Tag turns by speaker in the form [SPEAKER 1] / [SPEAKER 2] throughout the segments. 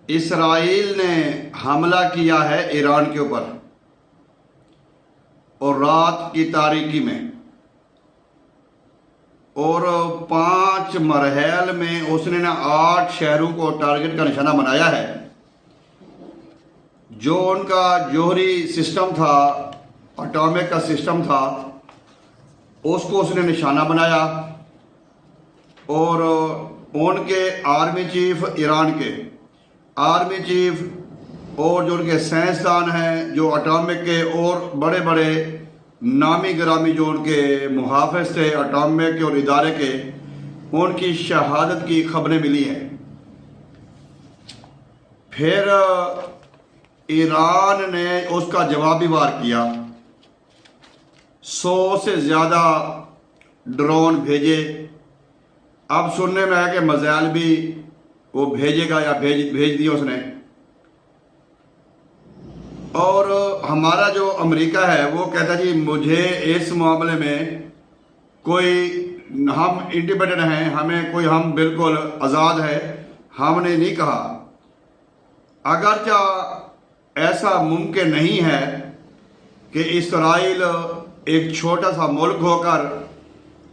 [SPEAKER 1] Israel ने हमला किया है ईरान के ऊपर और रात की तारीकी में, और 5 मरहल में उसने ना 8 शहरों को टारगेट का निशाना बनाया है। जो उनका जोहरी सिस्टम था, एटॉमिक का सिस्टम था, उसको उसने निशाना बनाया। और उनके आर्मी चीफ, ईरान के आर्मी चीफ और जो उनके साइंसदान हैं, जो एटॉमिक के और बड़े बड़े नामी गिरामी जो उनके मुहाफ़िज़ थे एटॉमिक के और इदारे के, उनकी शहादत की खबरें मिली हैं। फिर ईरान ने उसका जवाबी वार किया, 100 से ज़्यादा ड्रोन भेजे। अब सुनने में है कि मिसाइल भी वो भेजेगा या भेज दिया उसने। और हमारा जो अमेरिका है वो कहता जी मुझे इस मामले में कोई, हम इंडिपेंडेंट हैं, हमें कोई, हम बिल्कुल आज़ाद है, हमने नहीं कहा। अगरचा ऐसा मुमकिन नहीं है कि इसराइल एक छोटा सा मुल्क होकर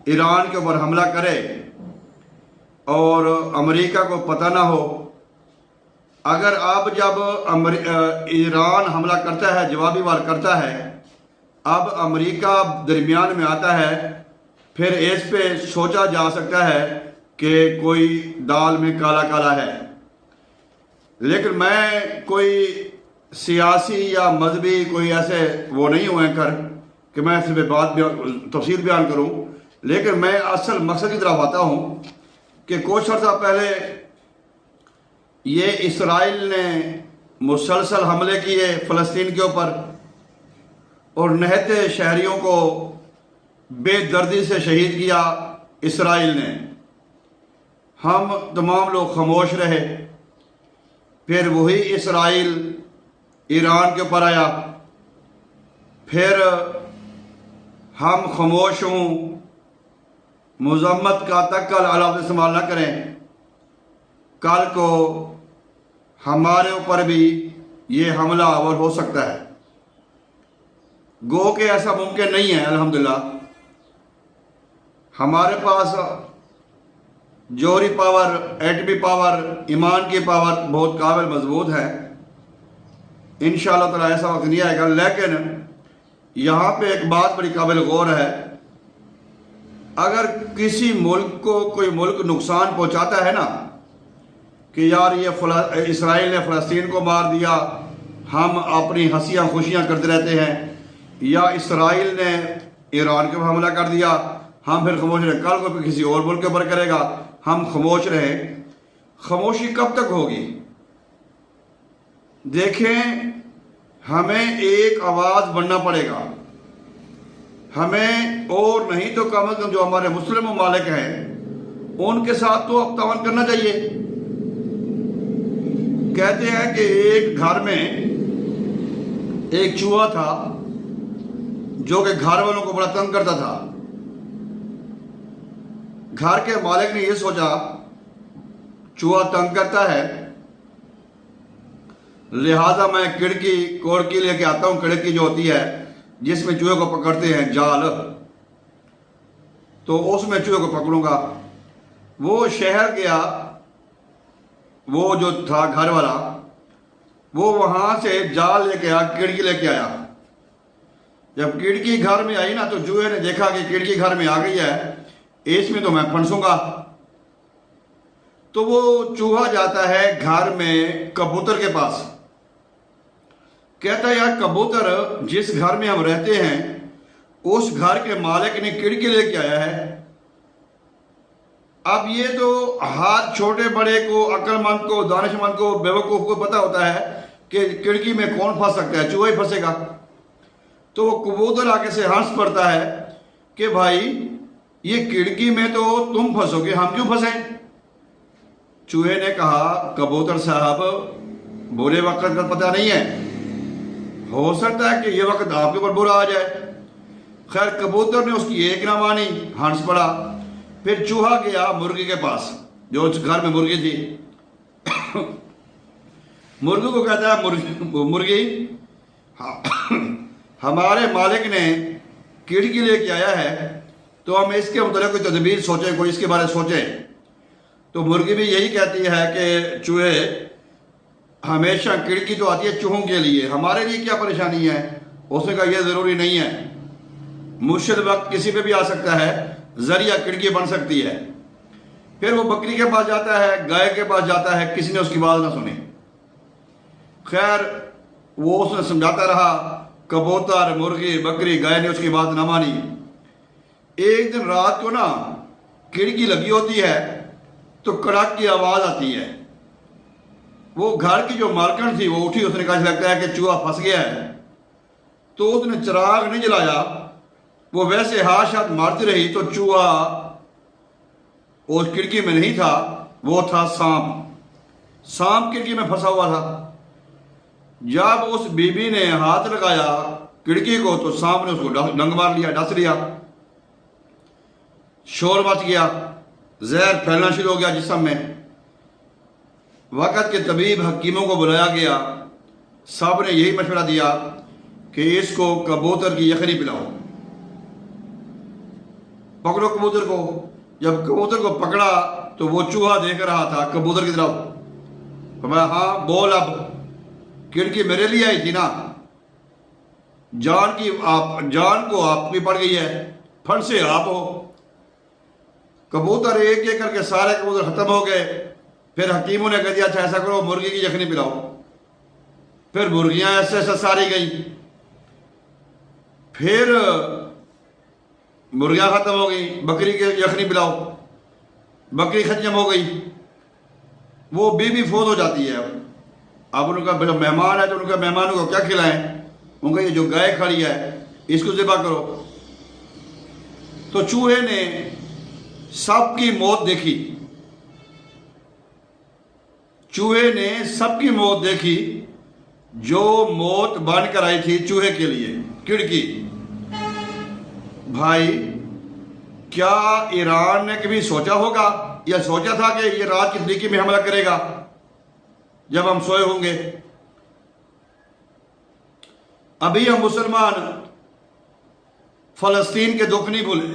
[SPEAKER 1] ईरान के ऊपर हमला करे और अमेरिका को पता ना हो। अगर अब जब ईरान हमला करता है, जवाबी वार करता है, अब अमेरिका दरमियान में आता है, फिर इस पे सोचा जा सकता है कि कोई दाल में काला काला है। लेकिन मैं कोई सियासी या मजहबी कोई ऐसे वो नहीं हुए कर कि मैं इस पर बात तफसील बयान करूं, लेकिन मैं असल मकसद की तरफ आता हूं कि कुछ अर्सा पहले ये इसराइल ने मुसलसल हमले किए फ़लस्तीन के ऊपर और नहते शहरियों को बेदर्दी से शहीद किया इसराइल ने। हम तमाम लोग खामोश रहे। फिर वही इसराइल ईरान के ऊपर आया, फिर हम खामोश हों, मज़म्मत का तक्कल अलावा इस्तेमाल न करें। कल को हमारे ऊपर भी ये हमला आवर हो सकता है। गो के ऐसा मुमकिन नहीं है। अल्हम्दुलिल्लाह हमारे पास जोहरी पावर, एटमी पावर, ईमान की पावर बहुत काबिल मजबूत है। इंशाअल्लाह ताला ऐसा वक्त नहीं आएगा। लेकिन यहाँ पे एक बात बड़ी काबिल गौर है, अगर किसी मुल्क को कोई मुल्क नुकसान पहुँचाता है ना कि यार ये इसराइल ने फ़लस्तीन को मार दिया, हम अपनी हंसियाँ खुशियाँ करते रहते हैं, या इसराइल ने ईरान के ऊपर हमला कर दिया, हम फिर खामोश रहे, कल को किसी और मुल्क के ऊपर करेगा, हम खामोश रहें। खामोशी कब तक होगी? देखें, हमें एक आवाज़ बनना पड़ेगा। हमें और नहीं तो कम अज़ कम जो हमारे मुस्लिम ममालिक हैं उनके साथ तो अब तावन करना चाहिए। कहते हैं कि एक घर में एक चूहा था जो कि घर वालों को बड़ा तंग करता था। घर के मालिक ने यह सोचा चूहा तंग करता है, लिहाजा मैं कोड़की लेके आता हूं, खिड़की जो होती है जिसमें चूहे को पकड़ते हैं, जाल, तो उसमें चूहे को पकड़ूंगा। वो शहर गया, वो जो था घर वाला, वो वहां से जाल लेके आया, खिड़की लेके आया। जब खिड़की घर में आई ना तो चूहे ने देखा कि खिड़की घर में आ गई है, इसमें तो मैं फंसूंगा। तो वो चूहा जाता है घर में कबूतर के पास, कहता है यार कबूतर, जिस घर में हम रहते हैं उस घर के मालिक ने खिड़की लेके आया है। अब ये तो हाथ छोटे बड़े को, अक्लमंद को, दानिशमंद को, बेवकूफ को पता होता है कि खिड़की में कौन फंस सकता है, चूहा ही फंसेगा। तो वो कबूतर आके से हंस पड़ता है कि भाई ये खिड़की में तो तुम फंसोगे, हम क्यों फंसे? चूहे ने कहा कबूतर साहब, बुरे वक्त का पता नहीं है, हो सकता है कि ये वक्त आपके ऊपर बुरा आ जाए। खैर कबूतर ने उसकी एक ना मानी, हंस पड़ा। फिर चूहा गया मुर्गी के पास, जो उस घर में मुर्गी थी। मुर्गी को कहता है मुर्गी हाँ, हमारे मालिक ने खिड़की लेके आया है, तो हम इसके मतलब कोई तदबीर सोचें, कोई इसके बारे में सोचें। तो मुर्गी भी यही कहती है कि चूहे हमेशा खिड़की तो आती है चूहों के लिए, हमारे लिए क्या परेशानी है। उसने कहा यह ज़रूरी नहीं है, मुश्किल वक्त किसी पे भी आ सकता है, जरिया खिड़की बन सकती है। फिर वो बकरी के पास जाता है, गाय के पास जाता है, किसी ने उसकी बात ना सुनी। खैर वो उसने समझाता रहा, कबूतर, मुर्गी, बकरी, गाय ने उसकी बात ना मानी। एक दिन रात को ना खिड़की लगी होती है तो कड़ाक की आवाज़ आती है। वो घर की जो मालकन थी वो उठी, उसने कहा लगता है कि चूहा फंस गया है। तो उसने चिराग नहीं जलाया, वो वैसे हाथ हाथ मारती रही तो चूहा उस खिड़की में नहीं था, वो था सांप। सांप खिड़की में फंसा हुआ था। जब उस बीबी ने हाथ लगाया खिड़की को तो सांप ने उसको डंग मार लिया, डस लिया, शोर मच गया, जहर फैलना शुरू हो गया जिस्म में। वक़्त के तबीब हकीमों को बुलाया गया, सब ने यही मशवरा दिया कि इसको कबूतर की यखनी पिलाओ, पकड़ो कबूतर को। जब कबूतर को पकड़ा तो वो चूहा देख रहा था कबूतर की तरफ। मैं हाँ बोल, अब खिड़की मेरे लिए आई थी ना, जान को आपकी पड़ गई है, फंड से आप हो। कबूतर एक एक करके सारे कबूतर खत्म हो गए। फिर हकीमों ने कह दिया अच्छा ऐसा करो, मुर्गी की यखनी पिलाओ। फिर मुर्गियां ऐसे ऐसे सारी गई, फिर मुर्गियां खत्म हो गई, बकरी की यखनी पिलाओ, बकरी खत्म हो गई। वो बीबी फोत हो जाती है। अब उनका मेहमान है तो उनका मेहमानों को क्या खिलाएं? उनका ये जो गाय खड़ी है इसको ज़िबा करो। तो चूहे ने सबकी मौत देखी, चूहे ने सबकी मौत देखी, जो मौत बनकर आई थी चूहे के लिए खिड़की। भाई क्या ईरान ने कभी सोचा होगा या सोचा था कि ये रात की खिड़की में हमला करेगा जब हम सोए होंगे? अभी हम मुसलमान फलस्तीन के दुख नहीं भूले,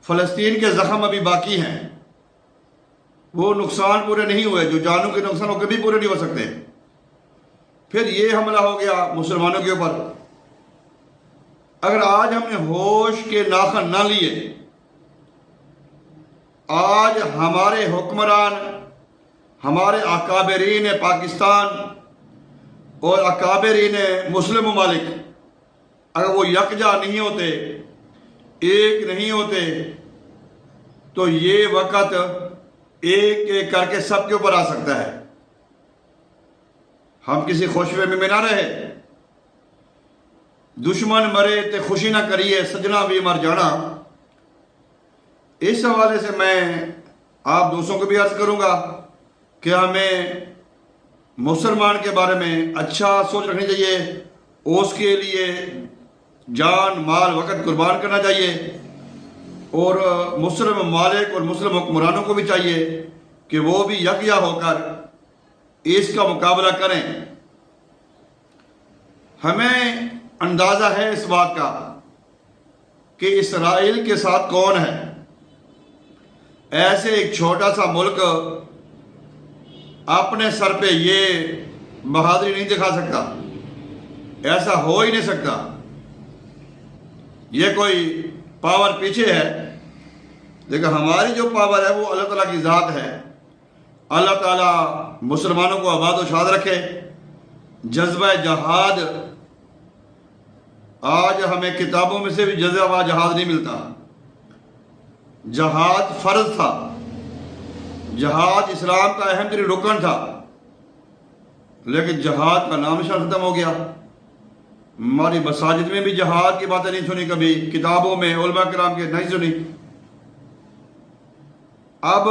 [SPEAKER 1] फलस्तीन के जख्म अभी बाकी हैं, वो नुकसान पूरे नहीं हुए, जो जानों के नुकसान वो कभी पूरे नहीं हो सकते। फिर ये हमला हो गया मुसलमानों के ऊपर। अगर आज हमने होश के नाखन ना लिए, आज हमारे हुक्मरान, हमारे अकाबरीन पाकिस्तान और अकाबरीन मुस्लिम ममालिक अगर वो यकजा नहीं होते, एक नहीं होते, तो ये वक़्त एक एक करके सबके ऊपर आ सकता है। हम किसी खुशफहमी में ना रहे। दुश्मन मरे तो खुशी ना करिए, सजना भी मर जाना। इस हवाले से मैं आप दोस्तों को भी अर्ज करूंगा कि हमें मुसलमान के बारे में अच्छा सोच रखनी चाहिए, उसके लिए जान माल वक़्त कुर्बान करना चाहिए। और मुस्लिम ममालिक और मुस्लिम हुक्मरानों को भी चाहिए कि वो भी यकजा होकर इसका मुकाबला करें। हमें अंदाज़ा है इस बात का कि इसराइल के साथ कौन है। ऐसे एक छोटा सा मुल्क अपने सर पे ये बहादुरी नहीं दिखा सकता, ऐसा हो ही नहीं सकता। ये कोई पावर पीछे है, लेकिन हमारी जो पावर है वो अल्लाह ताला की ज़ात है। अल्लाह ताला मुसलमानों को आबाद और शाद रखे। जज्बा जहाद, आज हमें किताबों में से भी जज्बा जहाद नहीं मिलता। जहाद फ़र्ज था, जहाद इस्लाम का अहम तरीन रुकन था, लेकिन जहाद का नाम निशान खत्म हो गया। हमारी मसाजिद में भी जहाद की बातें नहीं सुनी, कभी किताबों में उलमा किराम के नहीं सुनी। अब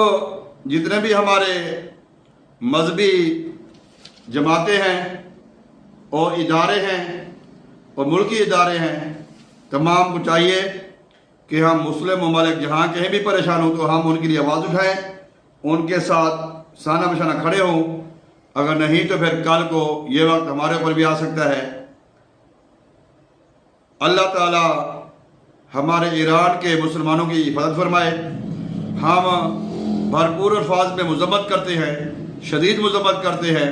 [SPEAKER 1] जितने भी हमारे मजहबी जमातें हैं और इदारे हैं और मुल्की इदारे हैं, तमाम को चाहिए कि हम मुस्लिम ममालिक जहाँ कहीं भी परेशान हो तो हम उनके लिए आवाज़ उठाएं, उनके साथ साना बशाना खड़े हों, अगर नहीं तो फिर कल को ये वक्त हमारे ऊपर भी आ सकता है। अल्लाह ताला हमारे ईरान के मुसलमानों की हिफाजत फरमाए। हम भरपूर अल्फाज में मज़म्मत करते हैं, शदीद मज़म्मत करते हैं,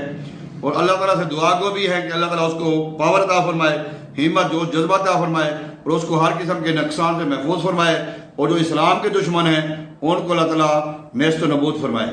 [SPEAKER 1] और अल्लाह ताला से दुआ को भी है कि अल्लाह ताला उसको पावर अता फरमाए, हिम्मत जोश जज्बा अता फरमाए, और उसको हर किस्म के नुकसान से महफूज फरमाए, और जो इस्लाम के दुश्मन हैं उनको अल्लाह ताला नेस्त नबूद फरमाए।